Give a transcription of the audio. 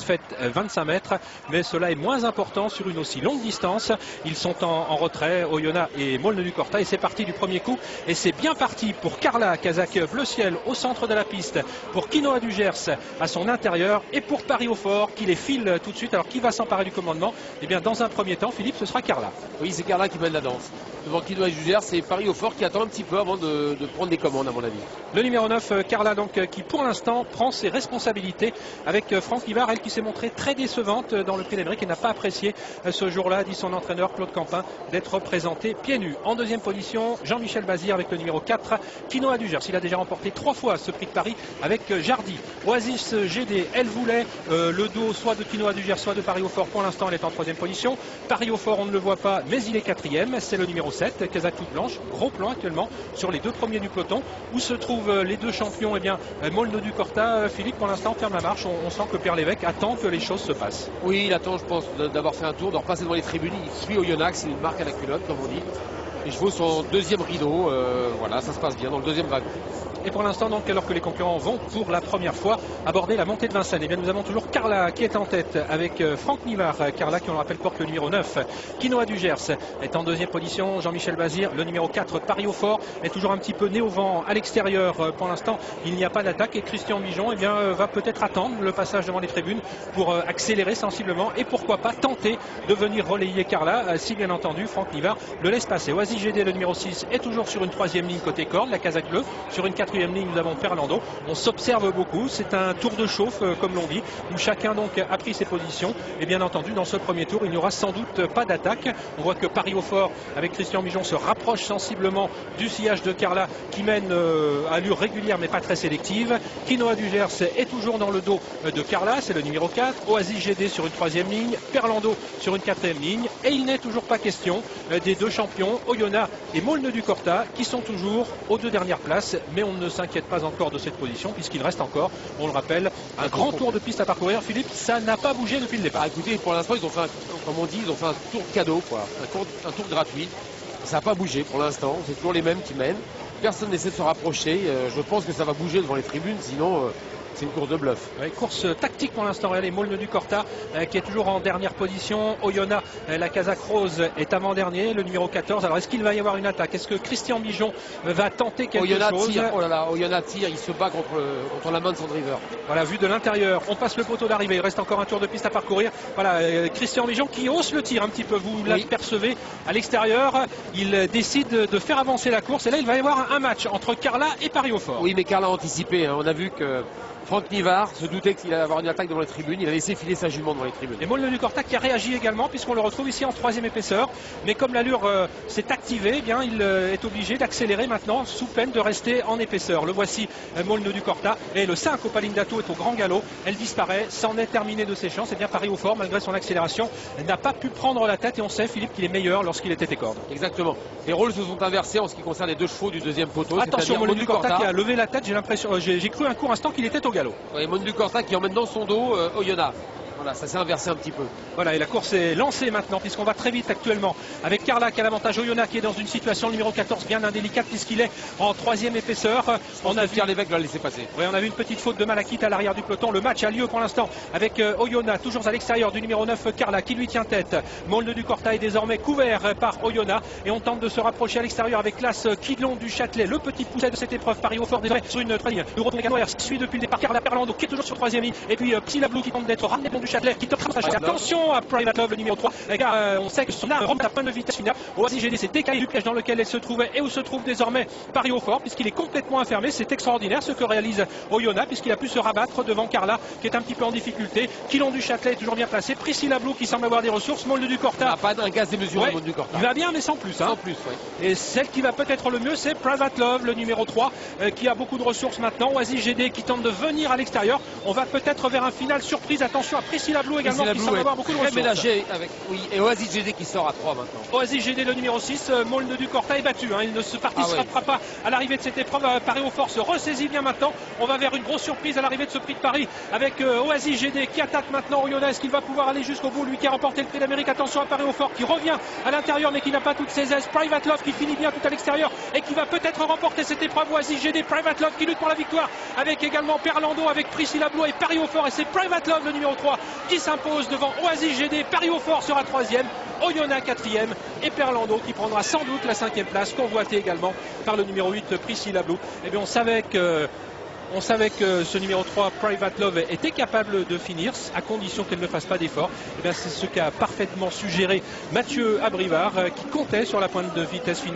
fait 25 mètres, mais cela est moins important sur une aussi longue distance. Ils sont en retrait, Oyonnax et Molne-du-Corta, et c'est parti du premier coup, et c'est bien parti pour Carla, Kazakh bleu ciel au centre de la piste, pour Quinoa du Gers à son intérieur, et pour Paris au fort qui les file tout de suite. Alors qui va s'emparer du commandement? Eh bien dans un premier temps, Philippe, ce sera Carla. Oui, c'est Carla qui mène la danse. Devant Quinoa du Gers, c'est Paris au fort qui attend un petit peu avant de prendre des commandes à mon avis. Le numéro 9, Carla, donc, qui pour l'instant prend ses responsabilités avec Franck Nivard, elle qui s'est montrée très décevante dans le Prix d'Amérique et n'a pas apprécié ce jour-là, dit son entraîneur Claude Campin, d'être présenté pieds nus. En deuxième position, Jean-Michel Bazir avec le numéro 4, Quinoa du Gers. Il a déjà remporté 3 fois ce Prix de Paris avec Jardy. Oasis GD, elle voulait le dos soit de Quinoa du Gers, soit de Paris au fort. Pour l'instant, elle est en troisième position. Paris au fort, on ne le voit pas, mais il est quatrième. C'est le numéro 7, Kazakh toute blanche. Gros plan actuellement sur les deux premiers du peloton. Où se trouvent les deux champions? Eh bien, Molne-du-Corta, Philippe, pour l'instant, ferme la marche. On sent que Pierre Lévesque attend que les choses se passent. Oui, il attend, je pense, d'avoir fait un tour, de repasser devant les tribunes. Il suit Oyonnax, il marque à la culotte, comme on dit. Les chevaux sont deuxième rideau. Voilà, ça se passe bien dans le deuxième wagon. Et pour l'instant, donc, alors que les concurrents vont pour la première fois aborder la montée de Vincennes, eh bien, nous avons toujours Carla qui est en tête avec Franck Nivard. Carla qui, on le rappelle, porte le numéro 9. Quinoa du Gers est en deuxième position. Jean-Michel Bazir, le numéro 4, Paris au fort, est toujours un petit peu né au vent à l'extérieur. Pour l'instant, il n'y a pas d'attaque et Christian Mijon eh bien, va peut-être attendre le passage devant les tribunes pour accélérer sensiblement et pourquoi pas tenter de venir relayer Carla si bien entendu Franck Nivard le laisse passer. Oasis GD, le numéro 6, est toujours sur une troisième ligne côté corde, la Kazakh bleue. Sur une quatrième ligne, nous avons Perlando. On s'observe beaucoup. C'est un tour de chauffe, comme l'on dit, où chacun donc a pris ses positions. Et bien entendu, dans ce premier tour, il n'y aura sans doute pas d'attaque. On voit que Paris au fort, avec Christian Mijon, se rapproche sensiblement du sillage de Carla, qui mène à allure régulière, mais pas très sélective. Quinoa du Gers est toujours dans le dos de Carla, c'est le numéro 4. Oasis GD sur une troisième ligne. Perlando sur une quatrième ligne. Et il n'est toujours pas question des deux champions, Oyonnax et Molne-du-Corta, qui sont toujours aux deux dernières places. Mais on ne s'inquiète pas encore de cette position puisqu'il reste encore, on le rappelle, un grand tour de piste à parcourir. Philippe, ça n'a pas bougé depuis le départ. Ah, écoutez, pour l'instant, ils ont fait, comme on dit, ils ont fait un tour cadeau, quoi. Un tour gratuit. Ça n'a pas bougé pour l'instant. C'est toujours les mêmes qui mènent. Personne n'essaie de se rapprocher. Je pense que ça va bouger devant les tribunes, sinon c'est une course de bluff. Ouais, course tactique pour l'instant. Regardez, Molne-du-Corta qui est toujours en dernière position. Oyonnax, la Kazakh rose, est avant-dernier, le numéro 14. Alors est-ce qu'il va y avoir une attaque? Est-ce que Christian Mijon va tenter quelque chose? Tire. Oh là là, Oyonnax tire, il se bat contre la main de son driver. Voilà, vu de l'intérieur, on passe le poteau d'arrivée. Il reste encore un tour de piste à parcourir. Voilà, Christian Mijon qui hausse le tir un petit peu. Vous l'apercevez à l'extérieur. Il décide de faire avancer la course. Et là, il va y avoir un match entre Carla et Paris au fort. Oui, mais Carla a anticipé. On a vu que Franck Nivard se doutait qu'il allait avoir une attaque devant les tribunes. Il a laissé filer sa jument devant les tribunes. Et Molne-du-Corta qui a réagi également, puisqu'on le retrouve ici en troisième épaisseur. Mais comme l'allure s'est activée, eh bien, il est obligé d'accélérer maintenant, sous peine de rester en épaisseur. Le voici, Molne-du-Corta. Et le 5, Opaline Dato, est au grand galop. Elle disparaît, c'en est terminé de ses chances. Et bien, Paris au fort, malgré son accélération, n'a pas pu prendre la tête. Et on sait, Philippe, qu'il est meilleur lorsqu'il était tête corde. Exactement. Les rôles se sont inversés en ce qui concerne les deux chevaux du deuxième poteau. Attention, Molne-du-Corta qui a levé la tête. J'ai cru un court instant qu'il était au galop. Oui, Molne-du-Corta qui emmène dans son dos Oyonnax. Voilà, ça s'est inversé un petit peu. Voilà, et la course est lancée maintenant, puisqu'on va très vite actuellement avec Carla qui a l'avantage. Oyonnax qui est dans une situation numéro 14 bien indélicate, puisqu'il est en troisième épaisseur. On a vu Pierre Lévesque l'a laissé passer. Oui, on a vu une petite faute de Malakit à l'arrière du peloton. Le match a lieu pour l'instant avec Oyonnax, toujours à l'extérieur du numéro 9, Carla qui lui tient tête. Molne-du-Corta est désormais couvert par Oyonnax et on tente de se rapprocher à l'extérieur avec l'As Quidlon du Châtelet, le petit pousset de cette épreuve. Paris au fort désormais sur une troisième ligne. Nous retrouvons également suit depuis le départ Carla Perlando qui est toujours sur troisième ligne. Et puis Psylla Blue qui tente d'être ramené du Châtelet qui tente. Attention à Private Love, le numéro 3, car on sait que son arme remonte à point de vitesse finale. Oasis GD s'est décalé du piège dans lequel elle se trouvait et où se trouve désormais Paris au fort, puisqu'il est complètement enfermé. C'est extraordinaire ce que réalise Oyonnax, puisqu'il a pu se rabattre devant Carla qui est un petit peu en difficulté. Quilon du Châtelet est toujours bien placé. Priscilla Blue qui semble avoir des ressources. Molne-du-Corta n'a pas d'un gaz démesuré. Molne-du-Corta il va bien, mais sans plus. Sans plus, oui. Et celle qui va peut-être le mieux, c'est Private Love, le numéro 3, qui a beaucoup de ressources maintenant. Oasis GD qui tente de venir à l'extérieur. On va peut-être vers un final surprise. Attention à Priscilla Blue également qui semble avoir beaucoup de ressources. Avec, oui, et Oasis GD qui sort à 3 maintenant. Oasis GD, le numéro 6, Molne-du-Corta est battu. Il ne se participera pas à l'arrivée de cette épreuve. Paris au fort se ressaisit bien maintenant. On va vers une grosse surprise à l'arrivée de ce prix de Paris avec Oasis GD qui attaque maintenant Oyonnax. Est-ce qu'il va pouvoir aller jusqu'au bout, lui qui a remporté le prix d'Amérique? Attention à Paris au fort qui revient à l'intérieur mais qui n'a pas toutes ses aises. Private Love qui finit bien tout à l'extérieur et qui va peut-être remporter cette épreuve. Oasis GD, Private Love qui lutte pour la victoire avec également Perlando, avec Priscilla Blue et Paris au fort. Et c'est Private Love, le numéro 3, qui s'impose devant Oasis GD. Paris au fort sera 3e, Oyonnax 4e et Perlando qui prendra sans doute la 5e place, convoitée également par le numéro 8 Priscilla Blue. Eh bien, on savait que ce numéro 3, Private Love, était capable de finir, à condition qu'elle ne fasse pas d'effort. C'est ce qu'a parfaitement suggéré Mathieu Abrivard, qui comptait sur la pointe de vitesse finale.